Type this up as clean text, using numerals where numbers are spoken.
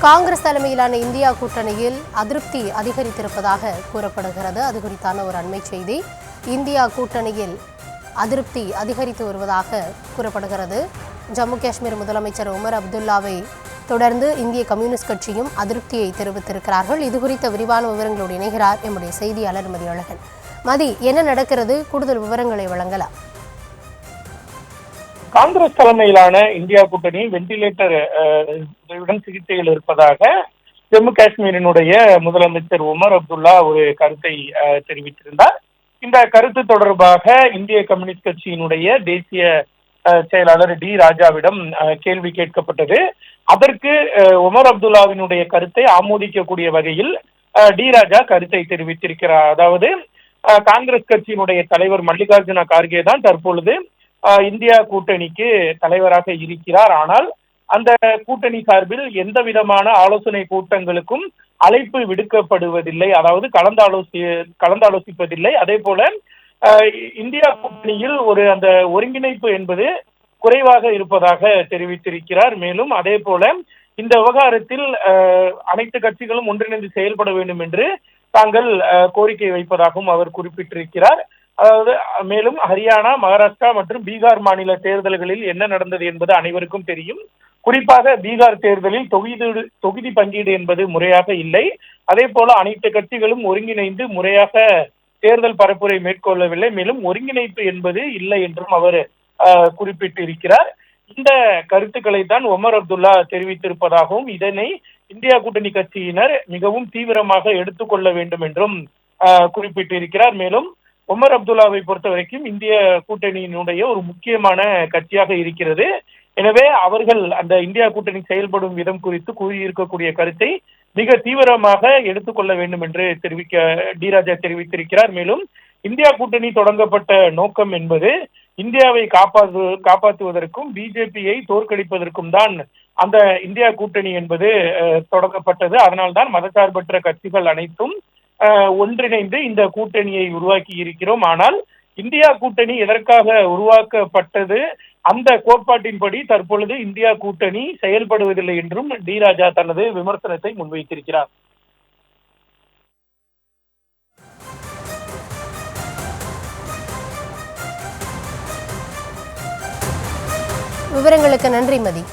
காங்கிரஸ் தலைமையிலான இந்தியா கூட்டணியில் அதிருப்தி அதிகரித்திருப்பதாக கூறப்படுகிறது. அது குறித்தான ஒரு அண்மை செய்தி. இந்தியா கூட்டணியில் அதிருப்தி அதிகரித்து வருவதாக கூறப்படுகிறது. ஜம்மு காஷ்மீர் முதலமைச்சர் உமர் அப்துல்லாவை தொடர்ந்து இந்திய கம்யூனிஸ்ட் கட்சியும் அதிருப்தியை தெரிவித்திருக்கிறார்கள். இது குறித்த விரிவான விவரங்களோடு இணைகிறார் எம்முடைய செய்தியாளர் மதி அழகன். மதி, என்ன நடக்கிறது? கூடுதல் விவரங்களை வழங்கலாம். காங்கிரஸ் தலைமையிலான இந்தியா கூட்டணி வெண்டிலேட்டர் உடன் சிகிச்சையில் இருப்பதாக ஜம்மு காஷ்மீரினுடைய முதலமைச்சர் உமர் அப்துல்லா ஒரு கருத்தை தெரிவித்திருந்தார். இந்த கருத்து தொடர்பாக இந்திய கம்யூனிஸ்ட் கட்சியினுடைய தேசிய செயலாளர் டி ராஜாவிடம் கேள்வி கேட்கப்பட்டது. அதற்கு உமர் அப்துல்லாவினுடைய கருத்தை ஆமோதிக்கக்கூடிய வகையில் டி ராஜா கருத்தை தெரிவித்திருக்கிறார். அதாவது காங்கிரஸ் கட்சியினுடைய தலைவர் மல்லிகார்ஜுன கார்கே தான் தற்பொழுது இந்தியா கூட்டணிக்கு தலைவராக இருக்கிறார். ஆனால் அந்த கூட்டணி சார்பில் எந்த விதமான ஆலோசனை கூட்டங்களுக்கும் அழைப்பு விடுக்கப்படுவதில்லை, அதாவது கலந்தாலோசிப்பதில்லை. அதே போல இந்தியா கூட்டணியில் அந்த ஒருங்கிணைப்பு என்பது குறைவாக இருப்பதாக தெரிவித்திருக்கிறார். மேலும் அதே போல இந்த விவகாரத்தில் அனைத்து கட்சிகளும் ஒன்றிணைந்து செயல்பட வேண்டும் என்று தாங்கள் கோரிக்கை வைப்பதாகவும் அவர் குறிப்பிட்டிருக்கிறார். அதாவது மேலும் ஹரியானா, மகாராஷ்டிரா மற்றும் பீகார் மாநில தேர்தல்களில் என்ன நடந்தது என்பது அனைவருக்கும் தெரியும். குறிப்பாக பீகார் தேர்தலில் தொகுதி பங்கீடு என்பது முறையாக இல்லை. அதே போல அனைத்து கட்சிகளும் ஒருங்கிணைந்து முறையாக தேர்தல் பரப்புரை மேற்கொள்ளவில்லை. மேலும் ஒருங்கிணைப்பு என்பது இல்லை என்றும் அவர் குறிப்பிட்டிருக்கிறார். இந்த கருத்துக்களை தான் உமர் அப்துல்லா தெரிவித்திருப்பதாகவும் இதனை இந்தியா கூட்டணி கட்சியினர் மிகவும் தீவிரமாக எடுத்துக்கொள்ள வேண்டும் என்றும் குறிப்பிட்டிருக்கிறார். மேலும் உமர் அப்துல்லாவை பொறுத்த வரைக்கும் இந்திய கூட்டணியினுடைய ஒரு முக்கியமான கட்சியாக இருக்கிறது. எனவே அவர்கள் அந்த இந்தியா கூட்டணி செயல்படும் விதம் குறித்து கூறியிருக்கக்கூடிய கருத்தை மிக தீவிரமாக எடுத்துக்கொள்ள வேண்டும் என்று டி ராஜா தெரிவித்திருக்கிறார். மேலும் இந்தியா கூட்டணி தொடங்கப்பட்ட நோக்கம் என்பது இந்தியாவை காப்பாற்றுவதற்கும் பிஜேபியை தோற்கடிப்பதற்கும் தான் அந்த இந்தியா கூட்டணி என்பது தொடங்கப்பட்டது. அதனால்தான் மதசார்பற்ற கட்சிகள் அனைத்தும் ஒன்றிணைந்து இந்த கூட்டணியை உருவாக்கி இருக்கிறோம். ஆனால் இந்தியா கூட்டணி எதற்காக உருவாக்கப்பட்டது, அந்த கோட்பாட்டின்படி தற்பொழுது இந்தியா கூட்டணி செயல்படுவதில்லை என்றும் டி ராஜா தனது விமர்சனத்தை முன்வைத்திருக்கிறார். விவரங்களுக்கு நன்றி மதி.